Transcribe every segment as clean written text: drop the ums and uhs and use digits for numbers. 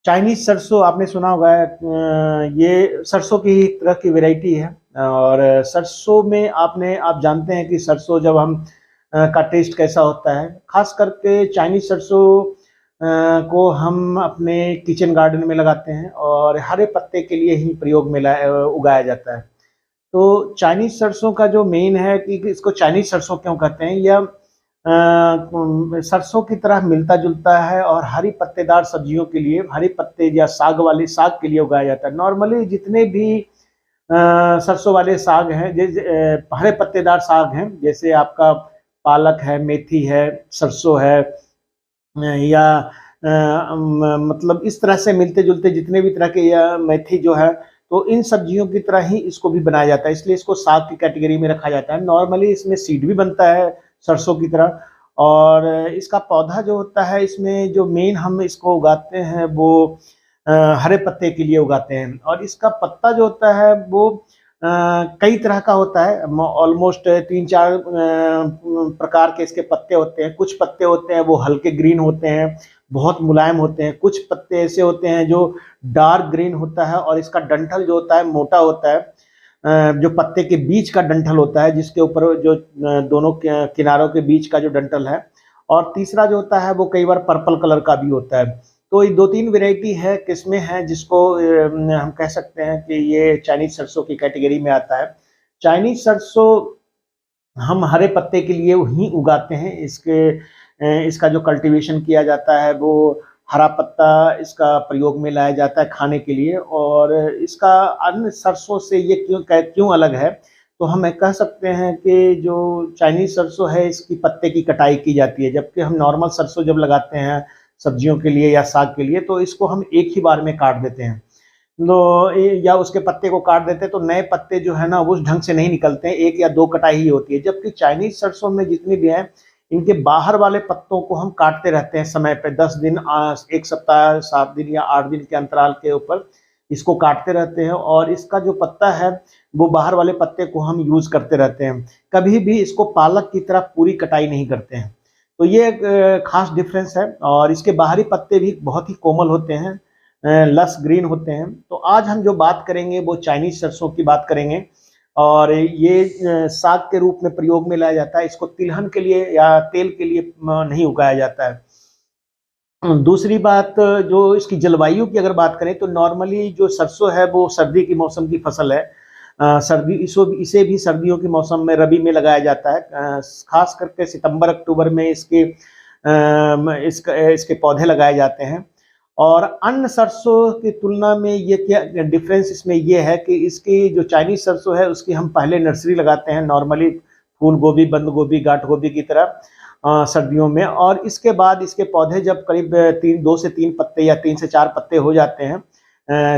Chinese सरसों आपने सुना होगा, ये सरसों की ही तरह की वैरायटी है। और सरसों में आप जानते हैं कि सरसों जब हम का टेस्ट कैसा होता है। खास करके चाइनीज सरसों को हम अपने किचन गार्डन में लगाते हैं और हरे पत्ते के लिए ही प्रयोग में उगाया जाता है। तो चाइनीज सरसों का जो मेन है कि इसको चाइनीज सरसों क्यों कहते हैं, यह सरसों की तरह मिलता जुलता है और हरी पत्तेदार सब्जियों के लिए, हरे पत्ते या साग के लिए उगाया जाता है। नॉर्मली जितने भी सरसों वाले साग हैं, जैसे हरे पत्तेदार साग हैं, जैसे आपका पालक है, मेथी है, सरसों है, या मतलब इस तरह से मिलते जुलते जितने भी तरह के, या मेथी जो है, तो इन सब्जियों की तरह ही इसको भी बनाया जाता है, इसलिए इसको साग की कैटेगरी में रखा जाता है। नॉर्मली इसमें सीड भी बनता है सरसों की तरह। और इसका पौधा जो होता है, इसमें जो मेन हम इसको उगाते हैं वो हरे पत्ते के लिए उगाते हैं। और इसका पत्ता जो होता है वो कई तरह का होता है, ऑलमोस्ट 3-4 प्रकार के इसके पत्ते होते हैं। कुछ पत्ते होते हैं वो हल्के ग्रीन होते हैं, बहुत मुलायम होते हैं। कुछ पत्ते ऐसे होते हैं जो डार्क ग्रीन होता है और इसका डंठल जो होता है मोटा होता है। जो पत्ते के बीच का डंठल होता है, जिसके ऊपर जो दोनों किनारों के बीच का जो डंठल है। और तीसरा जो होता है वो कई बार पर्पल कलर का भी होता है। तो ये 2-3 वेराइटी है, किस्में हैं, जिसको हम कह सकते हैं कि ये चाइनीज सरसों की कैटेगरी में आता है। चाइनीज सरसों हम हरे पत्ते के लिए ही उगाते हैं। इसका जो कल्टीवेशन किया जाता है वो हरा पत्ता इसका प्रयोग में लाया जाता है खाने के लिए। और इसका अन्य सरसों से ये क्यों अलग है, तो हम कह सकते हैं कि जो चाइनीज सरसों है इसकी पत्ते की कटाई की जाती है, जबकि हम नॉर्मल सरसों जब लगाते हैं सब्जियों के लिए या साग के लिए, तो इसको हम एक ही बार में काट देते हैं। या उसके पत्ते को काट देते हैं तो नए पत्ते जो है ना उस ढंग से नहीं निकलते हैं, 1 या 2 कटाई ही होती है। जबकि चाइनीज सरसों में जितनी भी हैं, इनके बाहर वाले पत्तों को हम काटते रहते हैं समय पे, 10 दिन, 1 सप्ताह, 7 दिन या 8 दिन के अंतराल के ऊपर इसको काटते रहते हैं। और इसका जो पत्ता है वो बाहर वाले पत्ते को हम यूज करते रहते हैं। कभी भी इसको पालक की तरह पूरी कटाई नहीं करते हैं। तो ये एक खास डिफरेंस है। और इसके बाहरी पत्ते भी बहुत ही कोमल होते हैं, लस ग्रीन होते हैं। तो आज हम जो बात करेंगे वो चाइनीज सरसों की बात करेंगे। और ये साग के रूप में प्रयोग में लाया जाता है, इसको तिलहन के लिए या तेल के लिए नहीं उगाया जाता है। दूसरी बात, जो इसकी जलवायु की अगर बात करें तो नॉर्मली जो सरसों है वो सर्दी के मौसम की फसल है। इसे भी सर्दियों के मौसम में, रबी में लगाया जाता है। खास करके सितंबर अक्टूबर में इसके पौधे लगाए जाते हैं। और अन्य सरसों की तुलना में ये क्या डिफरेंस इसमें ये है कि इसकी जो चाइनीज सरसों है उसकी हम पहले नर्सरी लगाते हैं, नॉर्मली फूल गोभी, बंद गोभी, गांठ गोभी की तरह सर्दियों में। और इसके बाद इसके पौधे जब करीब 2 से 3 पत्ते या 3 से 4 पत्ते हो जाते हैं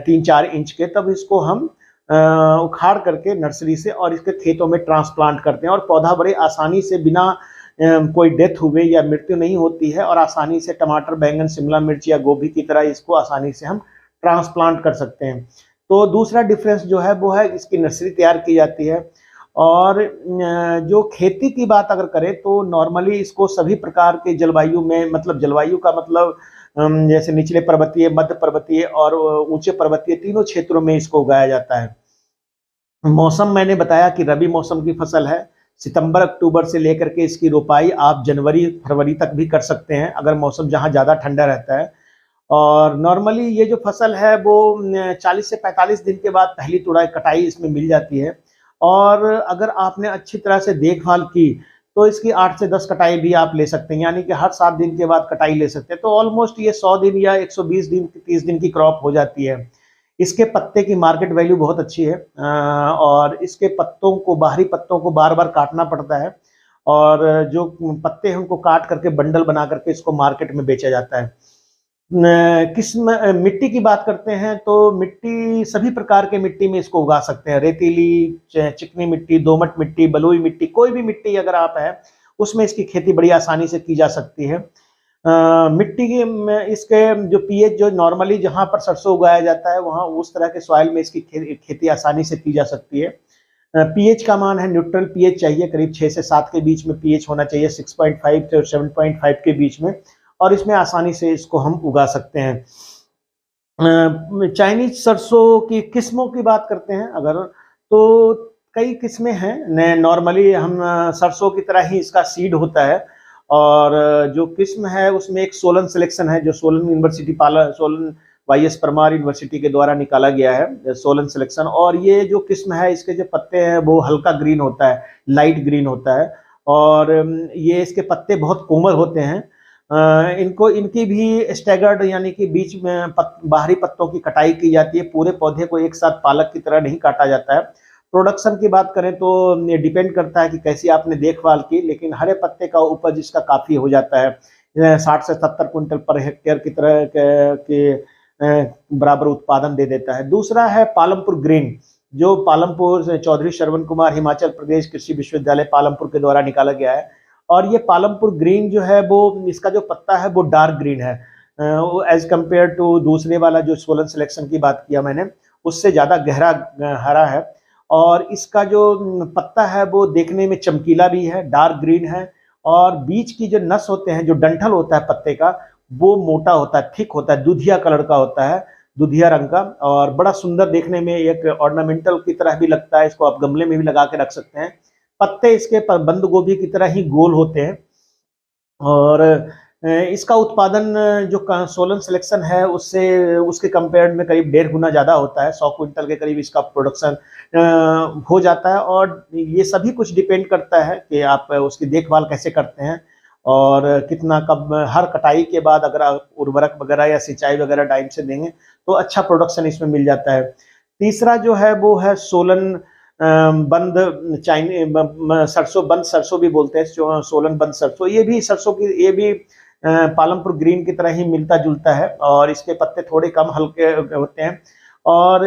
3-4 इंच के, तब इसको हम उखाड़ करके नर्सरी से और इसके खेतों में ट्रांसप्लांट करते हैं। और पौधा बड़े आसानी से, बिना कोई डेथ हुए या मृत्यु नहीं होती है, और आसानी से टमाटर, बैंगन, शिमला मिर्च या गोभी की तरह इसको आसानी से हम ट्रांसप्लांट कर सकते हैं। तो दूसरा डिफरेंस जो है वो है इसकी नर्सरी तैयार की जाती है। और जो खेती की बात अगर करें तो नॉर्मली इसको सभी प्रकार के जलवायु में, मतलब जलवायु का मतलब जैसे निचले पर्वतीय, मध्य पर्वतीय और ऊंचे पर्वतीय, तीनों क्षेत्रों में इसको उगाया जाता है। मौसम मैंने बताया कि रबी मौसम की फसल है। सितंबर अक्टूबर से लेकर के इसकी रोपाई आप जनवरी फरवरी तक भी कर सकते हैं, अगर मौसम जहां ज़्यादा ठंडा रहता है। और नॉर्मली ये जो फसल है वो 40 से 45 दिन के बाद पहली तुड़ाई, कटाई इसमें मिल जाती है। और अगर आपने अच्छी तरह से देखभाल की तो इसकी 8 से 10 कटाई भी आप ले सकते हैं, यानी कि हर 7 दिन के बाद कटाई ले सकते हैं। तो ऑलमोस्ट ये 100 दिन या 120 दिन, 30 दिन की क्रॉप हो जाती है। इसके पत्ते की मार्केट वैल्यू बहुत अच्छी है। और इसके पत्तों को, बाहरी पत्तों को बार बार काटना पड़ता है, और जो पत्ते हैं उनको काट करके बंडल बना करके इसको मार्केट में बेचा जाता है। मिट्टी की बात करते हैं तो मिट्टी, सभी प्रकार के मिट्टी में इसको उगा सकते हैं। रेतीली, चिकनी मिट्टी, दोमट मिट्टी, बलुई मिट्टी, कोई भी मिट्टी अगर आप है उसमें इसकी खेती बड़ी आसानी से की जा सकती है। मिट्टी की इसके जो पीएच, जो नॉर्मली जहां पर सरसों उगाया जाता है वहां उस तरह के सॉइल में इसकी खेती आसानी से की जा सकती है। पीएच का मान है न्यूट्रल पीएच चाहिए, करीब 6 से 7 के बीच में पीएच होना चाहिए, 6.5 से 7.5 के बीच में। और इसमें आसानी से इसको हम उगा सकते हैं। चाइनीज सरसों की किस्मों की बात करते हैं अगर, तो कई किस्में हैं। नॉर्मली हम सरसों की तरह ही इसका सीड होता है, और जो किस्म है उसमें एक सोलन सिलेक्शन है, जो Solan university Solan YS Parmar university के द्वारा निकाला गया है, सोलन सिलेक्शन। और ये जो किस्म है, इसके जो पत्ते हैं वो हल्का ग्रीन होता है, लाइट ग्रीन होता है, और ये इसके पत्ते बहुत कोमल होते हैं। इनको इनकी भी स्टैगर्ड यानी कि बीच में बाहरी पत्तों की कटाई की जाती है, पूरे पौधे को एक साथ पालक की तरह नहीं काटा जाता है। प्रोडक्शन की बात करें तो ये डिपेंड करता है कि कैसी आपने देखभाल की, लेकिन हरे पत्ते का उपज इसका काफ़ी हो जाता है, 60 से 70 क्विंटल पर हेक्टेयर की तरह के बराबर उत्पादन दे देता है। दूसरा है पालमपुर ग्रीन, जो पालमपुर से चौधरी श्रवण कुमार हिमाचल प्रदेश कृषि विश्वविद्यालय पालमपुर के द्वारा निकाला गया है। और ये पालमपुर ग्रीन जो है वो, इसका जो पत्ता है वो डार्क ग्रीन है, एज कम्पेयर टू दूसरे वाला जो सोलन सिलेक्शन की बात किया मैंने, उससे ज़्यादा गहरा हरा है। और इसका जो पत्ता है वो देखने में चमकीला भी है, डार्क ग्रीन है, और बीच की जो नस होते हैं, जो डंठल होता है पत्ते का, वो मोटा होता है, थिक होता है, दूधिया कलर का होता है, दूधिया रंग का, और बड़ा सुंदर देखने में एक ऑर्नामेंटल की तरह भी लगता है। इसको आप गमले में भी लगा के रख सकते हैं। पत्ते इसके बंद गोभी की तरह ही गोल होते हैं, और इसका उत्पादन जो सोलन सिलेक्शन है उससे उसके कंपेयर में करीब 1.5 गुना ज़्यादा होता है, 100 क्विंटल के करीब इसका प्रोडक्शन हो जाता है। और ये सभी कुछ डिपेंड करता है कि आप उसकी देखभाल कैसे करते हैं, और कितना कब हर कटाई के बाद अगर आप उर्वरक वगैरह या सिंचाई वगैरह टाइम से देंगे तो अच्छा प्रोडक्शन इसमें मिल जाता है। तीसरा जो है वो है सोलन बंद सरसों, बंद सरसों भी बोलते हैं, सोलन बंद सरसों। ये भी सरसों की, ये भी पालमपुर ग्रीन की तरह ही मिलता जुलता है, और इसके पत्ते थोड़े कम हल्के होते हैं और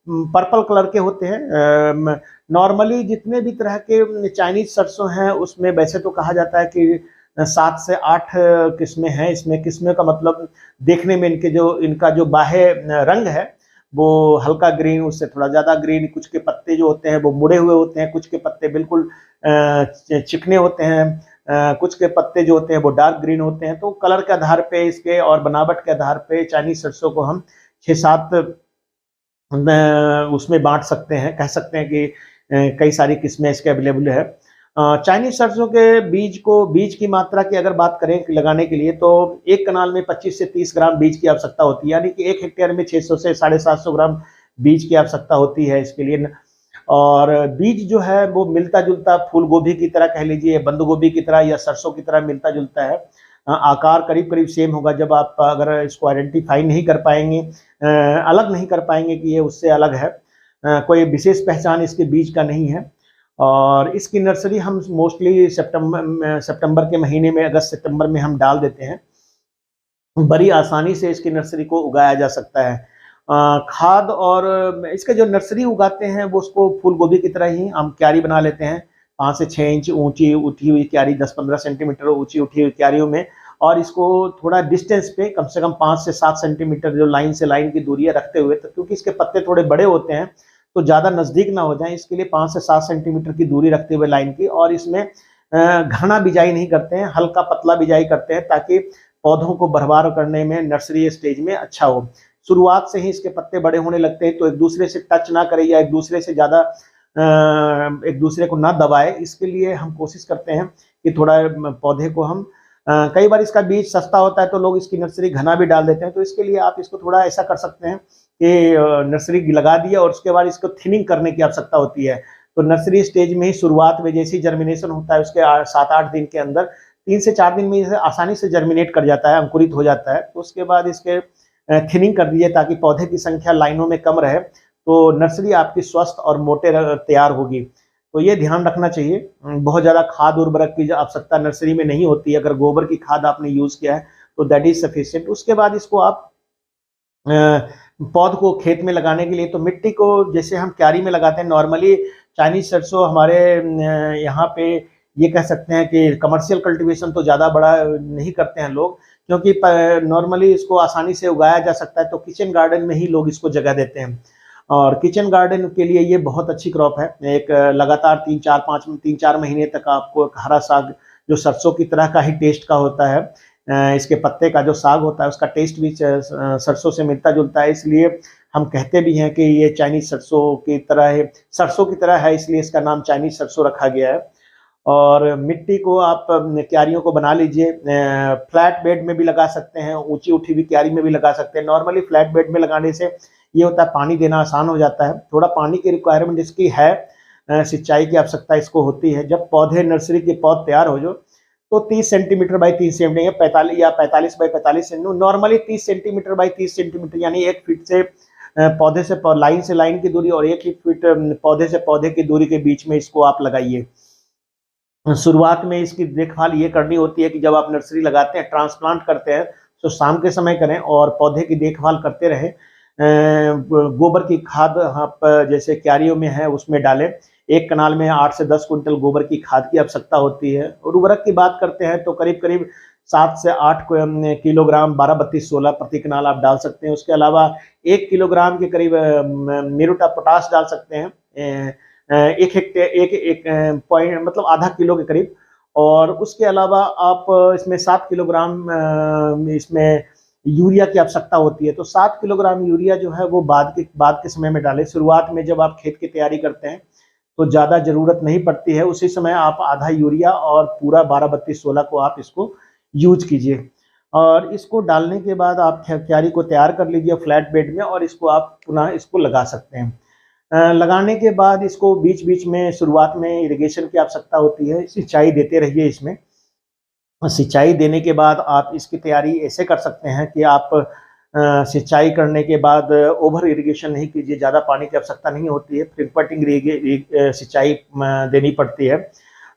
पर्पल कलर के होते हैं। नॉर्मली जितने भी तरह के चाइनीज सरसों हैं उसमें वैसे तो कहा जाता है कि 7 से 8 किस्में हैं। इसमें किस्में का मतलब देखने में इनका जो बाह्य रंग है वो हल्का ग्रीन, उससे थोड़ा ज़्यादा ग्रीन, कुछ के पत्ते जो होते हैं वो मुड़े हुए होते हैं, कुछ के पत्ते बिल्कुल चिकने होते हैं, कुछ के पत्ते जो होते हैं वो डार्क ग्रीन होते हैं। तो कलर के आधार पे इसके और बनावट के आधार पे चाइनीज सरसों को हम 6-7 उसमें बांट सकते हैं, कह सकते हैं कि कई सारी किस्में इसके अवेलेबल है। चाइनीज सरसों के बीज की मात्रा की अगर बात करें लगाने के लिए, तो एक कनाल में 25 से 30 ग्राम बीज की आवश्यकता होती है, यानी कि 1 हेक्टेयर में 600 से 750 ग्राम बीज की आवश्यकता होती है इसके लिए। और बीज जो है वो मिलता जुलता फूल गोभी की तरह कह लीजिए, बंद गोभी की तरह या सरसों की तरह मिलता जुलता है। आकार करीब करीब सेम होगा। जब आप अगर इसको आइडेंटिफाई नहीं कर पाएंगे, अलग नहीं कर पाएंगे कि ये उससे अलग है, कोई विशेष पहचान इसके बीज का नहीं है। और इसकी नर्सरी हम मोस्टली सितंबर के महीने में, अगस्त सितंबर में हम डाल देते हैं। बड़ी आसानी से इसकी नर्सरी को उगाया जा सकता है। खाद और इसके जो नर्सरी उगाते हैं वो उसको फूल गोभी की तरह ही हम क्यारी बना लेते हैं, 5 से 6 इंच ऊंची उठी हुई क्यारी, 10-15 सेंटीमीटर ऊंची उठी हुई क्यारियों में, और इसको थोड़ा डिस्टेंस पे कम से कम 5 से 7 सेंटीमीटर जो लाइन से लाइन की दूरियां रखते हुए, तो क्योंकि इसके पत्ते थोड़े बड़े होते हैं तो ज़्यादा नज़दीक ना हो जाए, इसके लिए 5 से 7 सेंटीमीटर की दूरी रखते हुए लाइन की। और इसमें घना बिजाई नहीं करते हैं, हल्का पतला बिजाई करते हैं ताकि पौधों को बरबार करने में नर्सरी स्टेज में अच्छा हो। शुरुआत से ही इसके पत्ते बड़े होने लगते हैं तो एक दूसरे से टच ना करे या एक दूसरे से ज़्यादा एक दूसरे को ना दबाए, इसके लिए हम कोशिश करते हैं कि थोड़ा पौधे को हम कई बार इसका बीज सस्ता होता है तो लोग इसकी नर्सरी घना भी डाल देते हैं, तो इसके लिए आप इसको थोड़ा ऐसा कर सकते हैं कि नर्सरी लगा दिया और उसके बाद इसको थिनिंग करने की आवश्यकता होती है। तो नर्सरी स्टेज में ही शुरुआत में जैसे ही जर्मिनेशन होता है उसके 7-8 दिन के अंदर, 3 से 4 दिन में इसे आसानी से जर्मिनेट कर जाता है, अंकुरित हो जाता है। तो उसके बाद इसके थिनिंग कर दीजिए ताकि पौधे की संख्या लाइनों में कम रहे, तो नर्सरी आपकी स्वस्थ और मोटे तैयार होगी। तो ये ध्यान रखना चाहिए। बहुत ज़्यादा खाद उर्वरक की आवश्यकता नर्सरी में नहीं होती है। अगर गोबर की खाद आपने यूज़ किया है तो दैट इज सफिशिएंट। उसके बाद इसको आप पौध को खेत में लगाने के लिए, तो मिट्टी को जैसे हम क्यारी में लगाते हैं नॉर्मली, चाइनीज सरसों हमारे यहाँ पे ये कह सकते हैं कि कमर्शियल कल्टीवेशन तो ज़्यादा बड़ा नहीं करते हैं लोग, क्योंकि नॉर्मली इसको आसानी से उगाया जा सकता है, तो किचन गार्डन में ही लोग इसको जगह देते हैं। और किचन गार्डन के लिए ये बहुत अच्छी क्रॉप है। एक लगातार 3-4 महीने तक आपको हरा साग जो सरसों की तरह का ही टेस्ट का होता है, इसके पत्ते का जो साग होता है उसका टेस्ट भी सरसों से मिलता जुलता है, इसलिए हम कहते भी हैं कि ये चाइनीज सरसों की तरह है, सरसों की तरह है, इसलिए इसका नाम चाइनीज सरसों रखा गया है। और मिट्टी को आप क्यारियों को बना लीजिए, फ्लैट बेड में भी लगा सकते हैं, ऊंची उठी हुई क्यारी में भी लगा सकते हैं। नॉर्मली फ्लैट बेड में लगाने से ये होता है पानी देना आसान हो जाता है, थोड़ा पानी की रिक्वायरमेंट इसकी है, सिंचाई की आवश्यकता इसको होती है। जब पौधे नर्सरी के पौध तैयार हो जो तो 30 सेंटीमीटर बाई 30 सेंटीमीटर या 45 by 45 centimetre, normally 30 centimetre by 30 centimetre यानी 1 फीट से पौधे से लाइन से लाइन की दूरी और 1 ही फीट पौधे से पौधे की दूरी के बीच में इसको आप लगाइए। शुरुआत में इसकी देखभाल ये करनी होती है कि जब आप नर्सरी लगाते हैं, ट्रांसप्लांट करते हैं, तो शाम के समय करें और पौधे की देखभाल करते रहें। गोबर की खाद आप जैसे क्यारियों में है उसमें डालें, एक कनाल में 8 से 10 क्विंटल गोबर की खाद की आवश्यकता होती है। और उर्वरक की बात करते हैं तो करीब करीब 7 से 8 किलोग्राम 12-32-16 प्रति कनाल आप डाल सकते हैं। उसके अलावा 1 किलोग्राम के करीब म्यूरेट ऑफ पोटाश डाल सकते हैं, एक हेक्टेयर एक पॉइंट मतलब आधा किलो के करीब। और उसके अलावा आप इसमें 7 किलोग्राम इसमें यूरिया की आवश्यकता होती है, तो 7 किलोग्राम यूरिया जो है वो बाद के समय में डालें। शुरुआत में जब आप खेत की तैयारी करते हैं तो ज़्यादा ज़रूरत नहीं पड़ती है, उसी समय आप आधा यूरिया और पूरा 12-32-16 को आप इसको यूज कीजिए। और इसको डालने के बाद आप क्यारी को तैयार कर लीजिए फ्लैट बेड में, और इसको आप पुनः इसको लगा सकते हैं। लगाने के बाद इसको बीच बीच में शुरुआत में इरिगेशन की आवश्यकता होती है, सिंचाई देते रहिए इसमें। सिंचाई देने के बाद आप इसकी तैयारी ऐसे कर सकते हैं कि आप सिंचाई करने के बाद ओवर इरिगेशन नहीं कीजिए, ज़्यादा पानी की आवश्यकता नहीं होती है, फ्रीक्वेंटिंग सिंचाई देनी पड़ती है।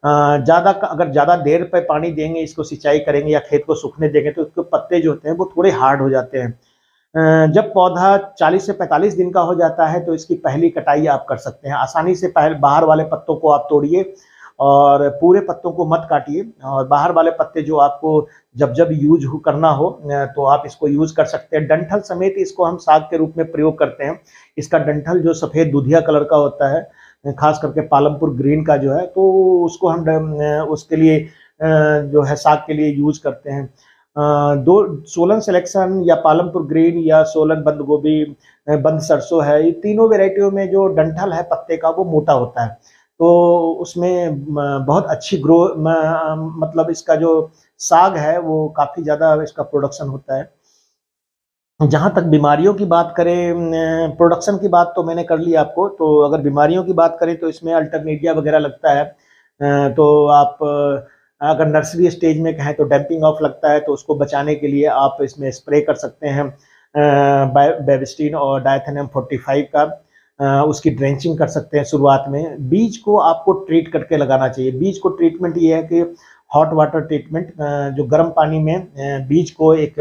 अगर ज़्यादा देर पे पानी देंगे, इसको सिंचाई करेंगे या खेत को सूखने देंगे तो उसके पत्ते जो होते हैं वो थोड़े हार्ड हो जाते हैं। जब पौधा 40 से 45 दिन का हो जाता है तो इसकी पहली कटाई आप कर सकते हैं। आसानी से बाहर वाले पत्तों को आप तोड़िए और पूरे पत्तों को मत काटिए, और बाहर वाले पत्ते जो आपको जब यूज करना हो तो आप इसको यूज कर सकते हैं। डंठल समेत इसको हम साग के रूप में प्रयोग करते हैं। इसका डंठल जो सफ़ेद दूधिया कलर का होता है, खास करके पालमपुर ग्रीन का जो है, तो उसको हम उसके लिए जो है साग के लिए यूज करते हैं। दो सोलन सिलेक्शन या पालमपुर ग्रीन या सोलन बंद गोभी बंद सरसों है, ये तीनों वेराइटियों में जो डंठल है पत्ते का वो मोटा होता है, तो उसमें बहुत अच्छी ग्रो मतलब इसका जो साग है वो काफ़ी ज़्यादा इसका प्रोडक्शन होता है। जहाँ तक बीमारियों की बात करें, प्रोडक्शन की बात तो मैंने कर ली आपको, तो अगर बीमारियों की बात करें तो इसमें अल्टरनेरिया वगैरह लगता है। तो आप अगर नर्सरी स्टेज में कहें तो डैम्पिंग ऑफ लगता है, तो उसको बचाने के लिए आप इसमें स्प्रे कर सकते हैं बेबिस्टिन और डायथेनियम 45 का, उसकी ड्रेंचिंग कर सकते हैं शुरुआत में। बीज को आपको ट्रीट करके लगाना चाहिए। बीज को ट्रीटमेंट ये है कि हॉट वाटर ट्रीटमेंट, जो गर्म पानी में बीज को एक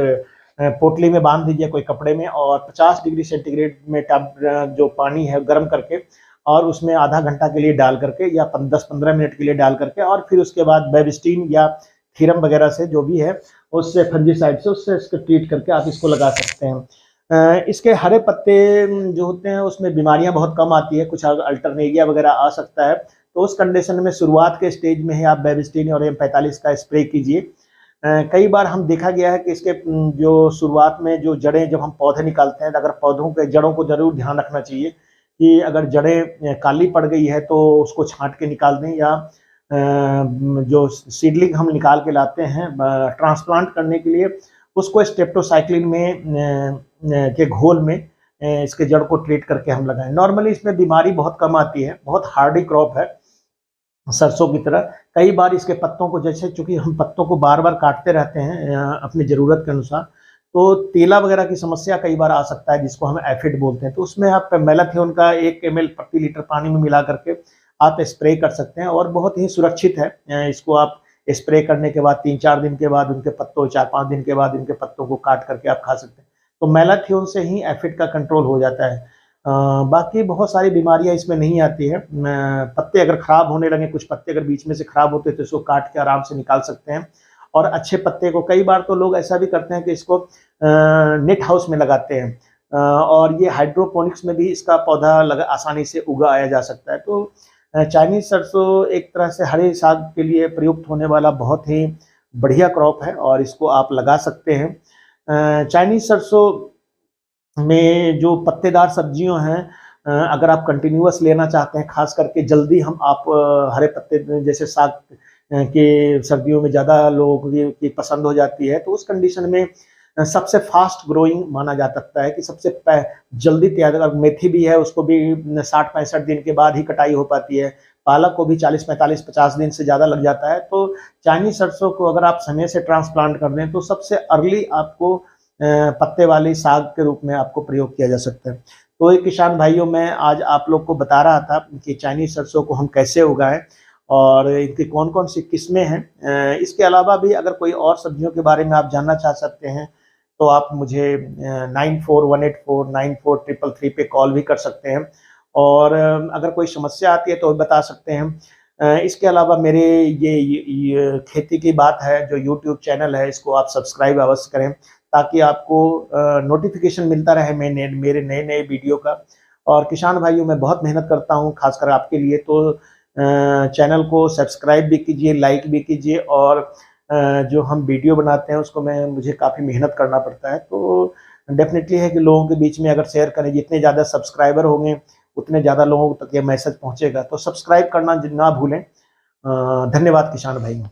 पोटली में बांध दीजिए कोई कपड़े में, और 50 डिग्री सेंटीग्रेड में जो पानी है गर्म करके, और उसमें आधा घंटा के लिए डाल करके या 10-15 मिनट के लिए डाल करके, और फिर उसके बाद बेबिस्टिन या थीरम वगैरह से जो भी है उससे फंजीसाइड से उससे इसको ट्रीट करके आप इसको लगा सकते हैं। इसके हरे पत्ते जो होते हैं उसमें बीमारियां बहुत कम आती है, कुछ अल्टरनेरिया वगैरह आ सकता है, तो उस कंडीशन में शुरुआत के स्टेज में ही आप बेबिस्टिन और M45 का स्प्रे कीजिए। कई बार हम देखा गया है कि इसके जो शुरुआत में जो जड़ें जब हम पौधे निकालते हैं, तो अगर पौधों के जड़ों को जरूर ध्यान रखना चाहिए कि अगर जड़ें काली पड़ गई है तो उसको छांट के निकाल दें, या जो सीडलिंग हम निकाल के लाते हैं ट्रांसप्लांट करने के लिए, उसको स्टेप्टोसाइक्लिन में के घोल में इसके जड़ को ट्रीट करके हम लगाएं। नॉर्मली इसमें बीमारी बहुत कम आती है, बहुत हार्डी क्रॉप है सरसों की तरह। कई बार इसके पत्तों को, जैसे चूंकि हम पत्तों को बार बार काटते रहते हैं अपनी ज़रूरत के अनुसार, तो तेला वगैरह की समस्या कई बार आ सकता है, जिसको हम एफिड बोलते हैं। तो उसमें आप मैलाथियोन का 1 ml प्रति लीटर पानी में मिला करके आप स्प्रे कर सकते हैं, और बहुत ही सुरक्षित है। इसको आप स्प्रे करने के बाद 3-4 दिन के बाद उनके पत्तों, 4-5 दिन के बाद इनके पत्तों को काट करके आप खा सकते हैं। तो मैलाथियोन से ही एफिड का कंट्रोल हो जाता है। बाकी बहुत सारी बीमारियां इसमें नहीं आती है। पत्ते अगर खराब होने लगे, कुछ पत्ते अगर बीच में से खराब होते हैं तो इसको काट के आराम से निकाल सकते हैं। और अच्छे पत्ते को कई बार तो लोग ऐसा भी करते हैं कि इसको नेट हाउस में लगाते हैं, और ये हाइड्रोपोनिक्स में भी इसका पौधा आसानी से उगाया जा सकता है। तो चाइनीज सरसों एक तरह से हरे साग के लिए प्रयुक्त होने वाला बहुत ही बढ़िया क्रॉप है और इसको आप लगा सकते हैं। चाइनीज सरसों में जो पत्तेदार सब्जियों हैं, अगर आप कंटिन्यूअस लेना चाहते हैं, खास करके जल्दी हम आप हरे पत्ते जैसे साग के सर्दियों में ज़्यादा लोगों की पसंद हो जाती है, तो उस कंडीशन में सबसे फास्ट ग्रोइंग माना जा सकता है कि सबसे जल्दी तैयार। अगर मेथी भी है उसको भी 60-65 दिन के बाद ही कटाई हो पाती है, पालक को भी 40-45-50 दिन से ज़्यादा लग जाता है। तो चाइनीज सरसों को अगर आप समय से ट्रांसप्लांट कर दें तो सबसे अर्ली आपको पत्ते वाली साग के रूप में आपको प्रयोग किया जा सकता है। तो ये किसान भाइयों, मैं आज आप लोग को बता रहा था कि चाइनीज सरसों को हम कैसे उगाएं और इनकी कौन कौन सी किस्में हैं। इसके अलावा भी अगर कोई और सब्जियों के बारे में आप जानना चाह सकते हैं तो आप मुझे 9418494333 पे कॉल भी कर सकते हैं और अगर कोई समस्या आती है तो भी बता सकते हैं। इसके अलावा मेरे ये खेती की बात है जो यूट्यूब चैनल है, इसको आप सब्सक्राइब अवश्य करें ताकि आपको नोटिफिकेशन मिलता रहे मेरे नए नए वीडियो का। और किसान भाइयों, मैं बहुत मेहनत करता हूँ खासकर आपके लिए, तो चैनल को सब्सक्राइब भी कीजिए, लाइक भी कीजिए और जो हम वीडियो बनाते हैं उसको मुझे काफ़ी मेहनत करना पड़ता है। तो डेफिनेटली है कि लोगों के बीच में अगर शेयर करें, जितने ज़्यादा सब्सक्राइबर होंगे उतने ज़्यादा लोगों तक ये मैसेज पहुंचेगा। तो सब्सक्राइब करना ना भूलें। धन्यवाद किसान भाइयों।